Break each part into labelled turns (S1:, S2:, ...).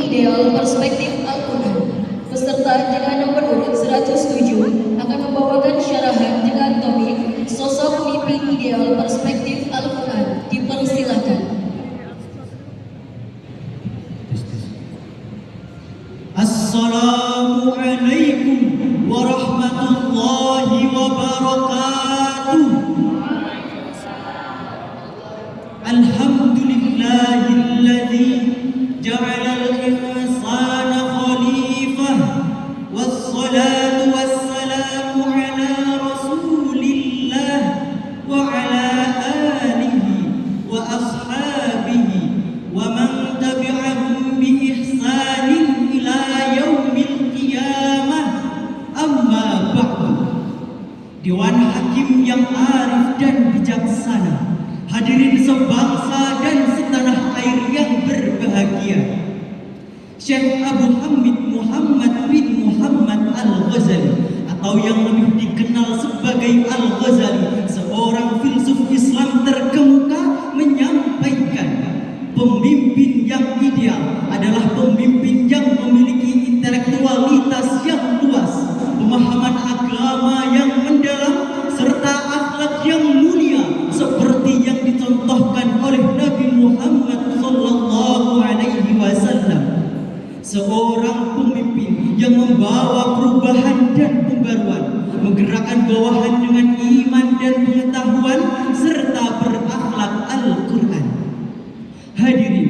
S1: ideal perspektif Al-Quran. Peserta dengan nomor urut 107 akan membawakan syarahan dengan topik sosok pemimpin ideal perspektif Al-Quran. Dipersilakan.
S2: Assalamualaikum warahmatullahi wabarakatuh. Alhamdulillahilladzi ja'ala al-insana khalifah, wassalatu wassalamu ala rasulillah wa ala alihi wa ashabihi wa man tabi'ahum bi ihsanin ila yaumil qiyamah. Amma ba'du. Dewan Hakim yang arif dan bijaksana, hadirin sebangsa dan setanah air yang berbahagia. Syekh Abu Hamid Muhammad bin Muhammad Al-Ghazali, atau yang lebih dikenal sebagai Al-Ghazali, seorang filsuf Islam terkemuka, menyampaikan pemimpin yang ideal adalah pemimpin yang memiliki intelektualitas yang luas, pemahaman agama yang mendalam, serta akhlak yang mulia seperti yang dicontohkan oleh Nabi Muhammad sallallahu alaihi wasallam. Seorang pemimpin yang membawa perubahan dan pembaruan, menggerakkan bawahan dengan iman dan pengetahuan serta berakhlak Al-Quran. Hadirin,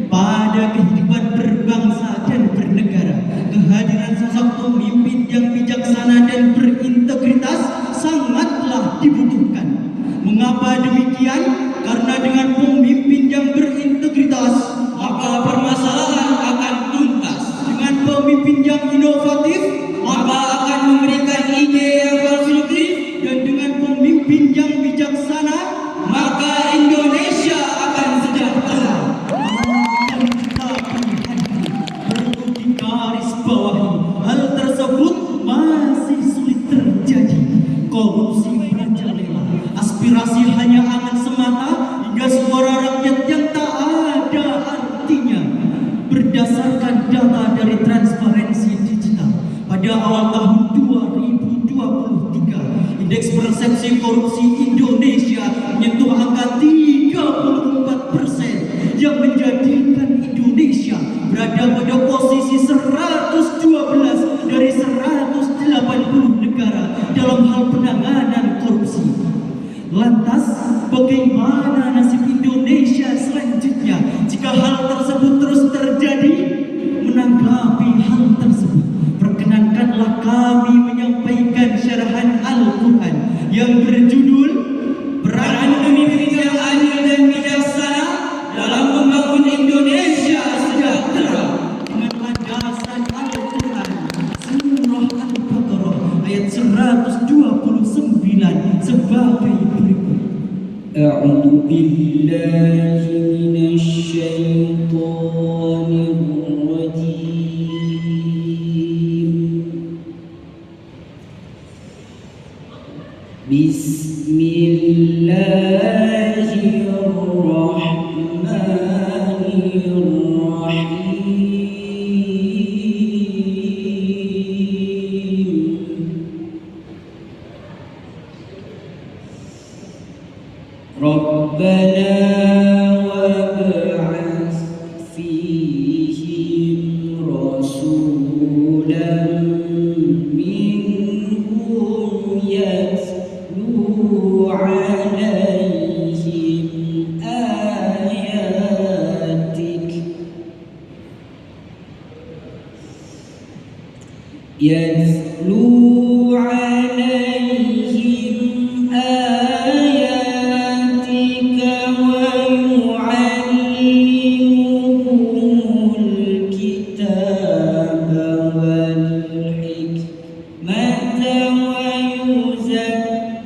S2: pada kehidupan berbangsa dan bernegara, kehadiran sosok pemimpin yang bijaksana dan berintegritas sangatlah dibutuhkan. Mengapa demikian? Karena dengan pemimpin yang berintegritas, maka permasalahan akan tuntas. Dengan pemimpin yang inovatif, maka akan memberikan ide yang konstruktif. Dan dengan pemimpin yang bijaksana, maka Indonesia akan sejahtera. Perlu digarisbawahi, hal tersebut masih sulit terjadi. Korupsi merajalela, aspirasi hanya angan semata, hingga suara rakyat yang tak ada artinya. Berdasarkan data dari Transparensi Digital, pada awal tahun 2023, indeks persepsi korupsi Indonesia menyentuh angka 34%, yang menjadikan Indonesia berada pada posisi 112 dari 180 negara dalam hal penanganan korupsi. Lantas, bagaimana nasib Indonesia selanjutnya jika hal tersebut terus terjadi? Menanggapi hal tersebut, perkenankanlah kami menyampaikan syarahan Al-Quran yang berjudul Peran Pemimpin yang Adil dan Bijaksana dalam Membangun Indonesia Sejahtera, dengan landasan Al-Quran Surah Al-Baqarah ayat 129 sebagai berikut. A'udzu billahi minasy syaithanir rajim. Bismillahirrahmanirrahim. Rabbana wab'ats fihim rasulan minhum yatlu alaihim ayatik yatlu alaihim ayatika wa yu'allimuhumul kitaba wal hikmata wa yuzakkihim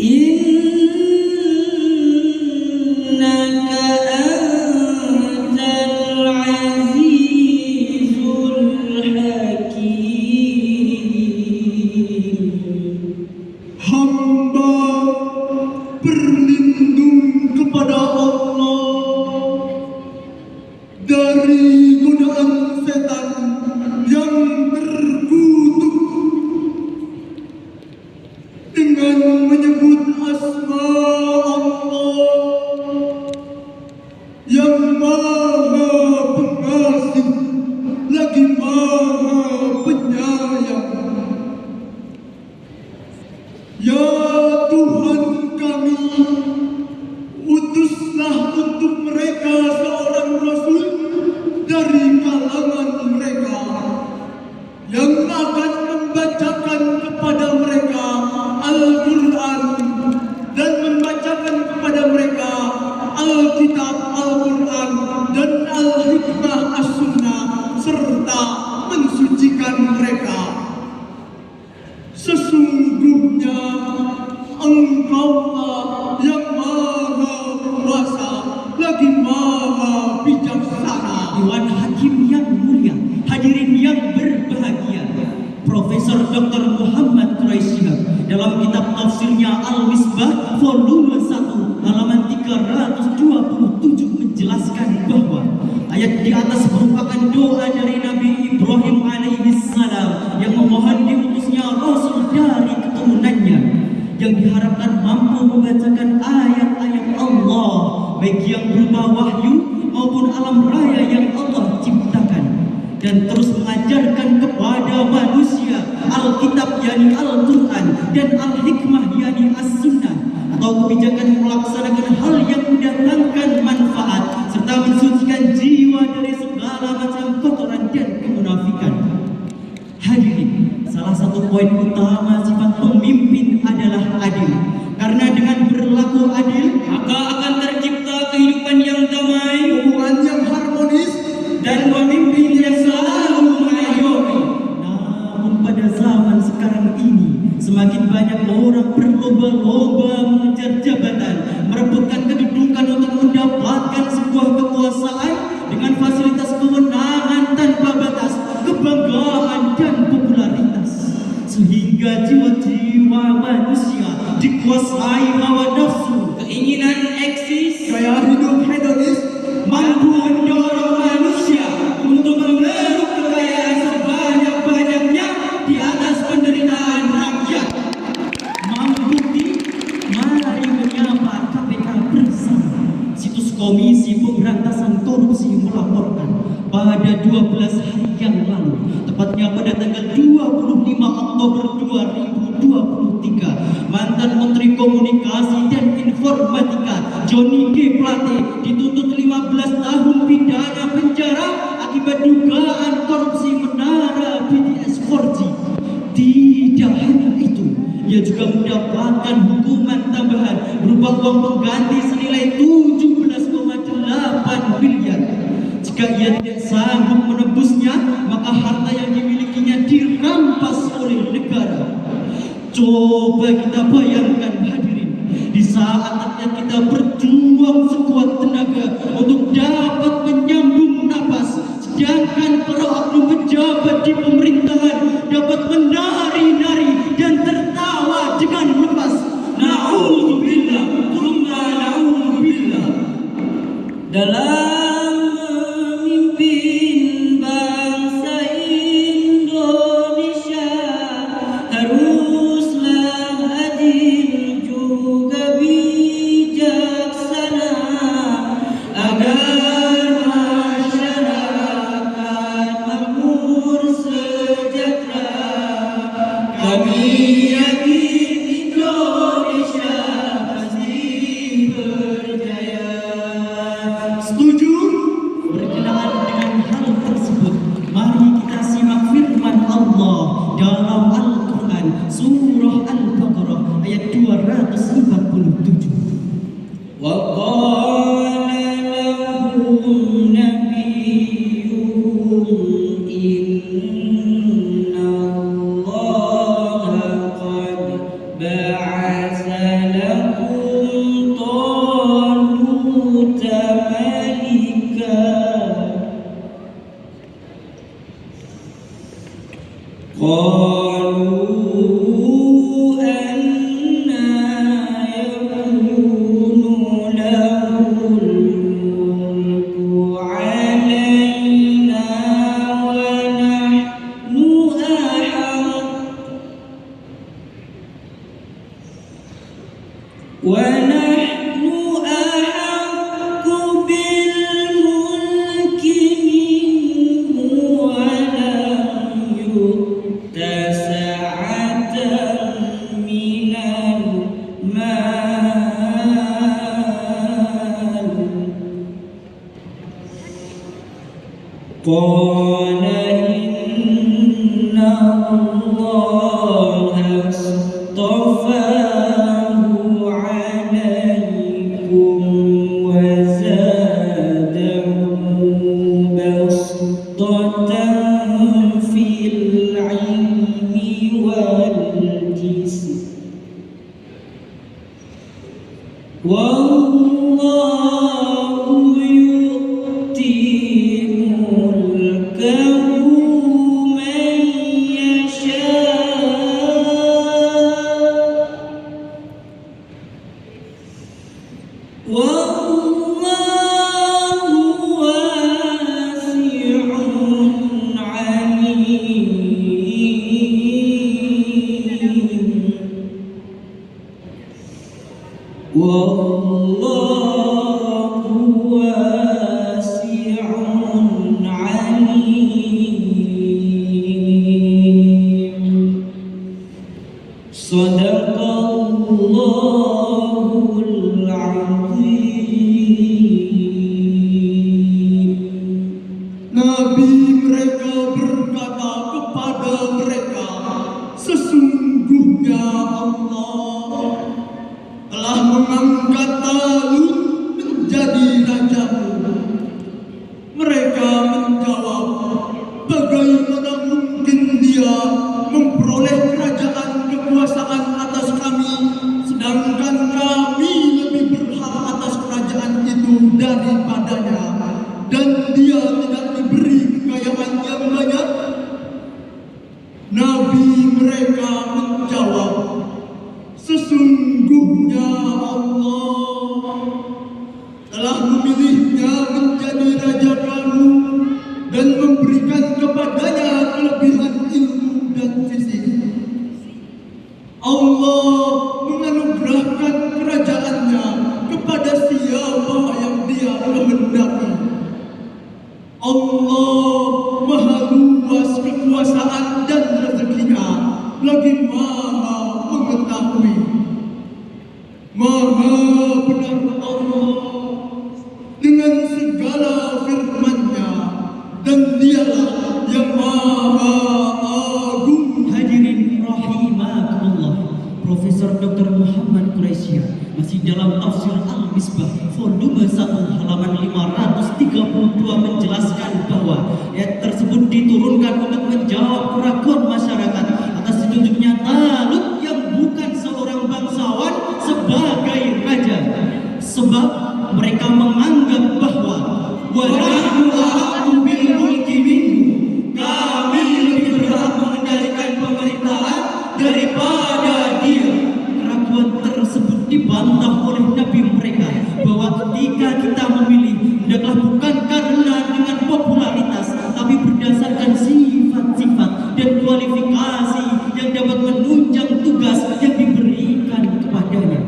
S2: innaka antal aziz Tuan Hakim yang mulia, hadirin yang berbahagia, Profesor Dr. Muhammad Quraisy Shihab dalam kitab tafsirnya Al-Misbah volume 1 halaman 327 menjelaskan bahwa ayat di atas merupakan doa dari Nabi Ibrahim alaihissalam yang memohon diutusnya Rasul dari keturunannya yang diharapkan mampu membacakan ayat-ayat Allah baik yang berupa wahyu maupun alam raya yang Allah ciptakan dan terus mengajarkan kepada manusia Alkitab yakni Al-Quran dan Al-Hikmah yakni As-Sunnah atau kebijakan melaksanakan hal yang mendatangkan manfaat serta mensucikan jiwa dari segala macam kotoran dan kemunafikan. Hadirin, salah satu poin utama sifat pemimpin adalah adil. Karena dengan berlaku adil, maka akan tercipta kehidupan yang damai, hubungan yang harmonis, dan pemimpin yang selalu mengayomi. Namun pada zaman sekarang ini, semakin banyak orang berlomba-lomba mengejar jabatan, merebutkan kedudukan untuk mendapatkan sebuah kekuasaan dengan fasilitas kewenangan tanpa batas, kebanggaan dan popularitas, sehingga jiwa-jiwa manusia dikuasai hawa nafsu, keinginan eksis, gaya hidup hedonis, mampu mendorong manusia untuk mengeruk kekayaan sebanyak-banyaknya di atas penderitaan rakyat. Membukti, mari menyapa KPK bersama. Situs Komisi Pemberantasan Korupsi melaporkan pada 12 hari yang lalu, tepatnya pada tanggal 25 Oktober 2023, mantan Menteri Komunikasi dan Informatika Johnny G. Plate dituntut 15 tahun pidana penjara akibat dugaan korupsi menara BTS 4G. Tidak hanya itu, ia juga mendapatkan hukuman tambahan berupa uang pengganti senilai 17,8 miliar. Jika ia tidak sanggup menebusnya, maka harta yang dimilikinya dirampas oleh negara. Coba kita bayangkan hadirin, di saat rakyat kita berjuang sekuat tenaga untuk dapat menyambung napas, sedangkan para oknum pejabat di pemerintahan dapat menari-nari dan tertawa dengan lepas. Na'udzubillah, tsumma na'udzubillah. Dalam memimpin bangsa Indonesia haruslah adil juga bijaksana agar masyarakat makmur sejahtera. Kami yakin Indonesia pasti berjaya. Setuju? Berkenaan dengan hal tersebut, mari kita simak firman Allah dalam Al-Quran Surah Al-Baqarah ayat 247. Wa qala lahum nabiyyuhum inna Allaha qad ba'atsa lakum Taluta malika. Qalu anna yakunu lahul mulku alaina wa nahnu ahaqqu bil mulki minhu wa lam yu'ta sa'atan minal mal. Qala inna Allaha astafahu alaikum wa zadahu bastatan fil ilmi wal jism. Wallahu yu'ti Wallahu wasi'un alim. Wallahu wasi'un alim. Sadaqallahul azim. Nabi mereka berkata kepada mereka, sesungguhnya Allah telah mengangkat Talut menjadi rajamu. Mereka menjawab, bagaimana mungkin dia memperoleh kerajaan kekuasaan atas kami, sedangkan kami lebih berhak atas kerajaan itu daripadanya, dan dia tidak diberi kekayaan yang banyak. Nabi mereka menjawab, sesungguhnya Allah telah memilihnya menjadi raja kamu dan memberikan kepadanya kelebihan ilmu dan fisik. Allah menganugerahkan kerajaannya kepada siapa yang dia kehendaki. Allah maha luas kekuasaan dan rezekinya, lagi maha mengetahui. Maha benar Allah dengan segala firman-Nya, dan dialah yang maha agung. Hadirin rahimakumullah, Profesor Dr. Muhammad Quraisyah masih dalam tafsir Al-Misbah volume 1 halaman 532 menjelaskan bahwa ayat tersebut diturunkan untuk menjawab keraguan masyarakat atas ditunjuknya Talut yang bukan seorang bangsawan sebagai raja, sebab mereka menganggap bahwa wa nahnu ahaqqu bil mulki minhu, kami lebih berhak mengendalikan pemerintahan daripada dia. Keraguan tersebut dibantah oleh Nabi mereka bahwa ketika kita memilih, hendaklah bukan karena dengan popularitas, tapi berdasarkan sifat-sifat dan kualifikasi yang dapat menunjang tugas yang diberikan kepadanya.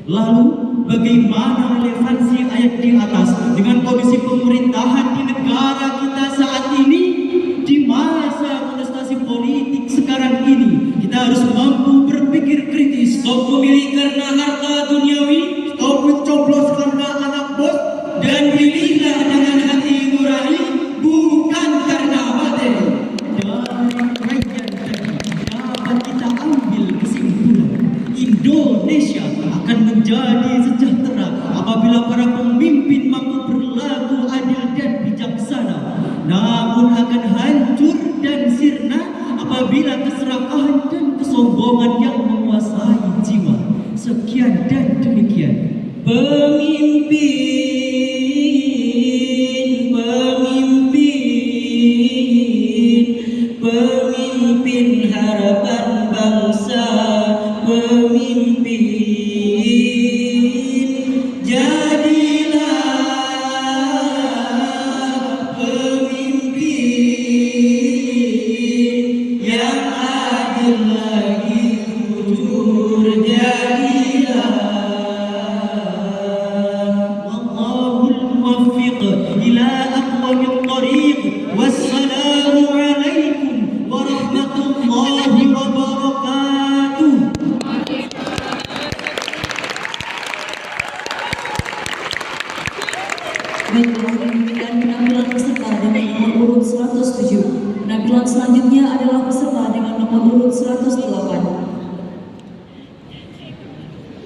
S2: Lalu, bagaimana relevansi ayat di atas dengan kondisi pemerintahan di negara kita saat ini? Di masa kontestasi politik sekarang ini, kita harus mampu berpikir kritis. Stop memilih karena harta duniawi, stop mencoblos karena anak bos, dan pilihlah dengan hati nurani, bukan karena materi. Dari kajian tadi dapat kita ambil kesimpulan, Indonesia akan menjadi sejahtera apabila para pemimpin mampu berlaku adil dan bijaksana, namun akan hancur dan sirna apabila keserakahan dan kesombongan yang menguasai jiwa. Sekian dan demikian. Pemimpin harapan bangsa, pemimpin, jadilah pemimpin yang adil lagi jujur, jadilah. Wallahul muwaffiq ila aqwamit thariq. Wassalamu alaikum warahmatullahi wabarakatuh.
S1: Baiklah, demikian penampilan peserta dengan nomor urut 107. Penampilan selanjutnya adalah peserta dengan nomor urut 108.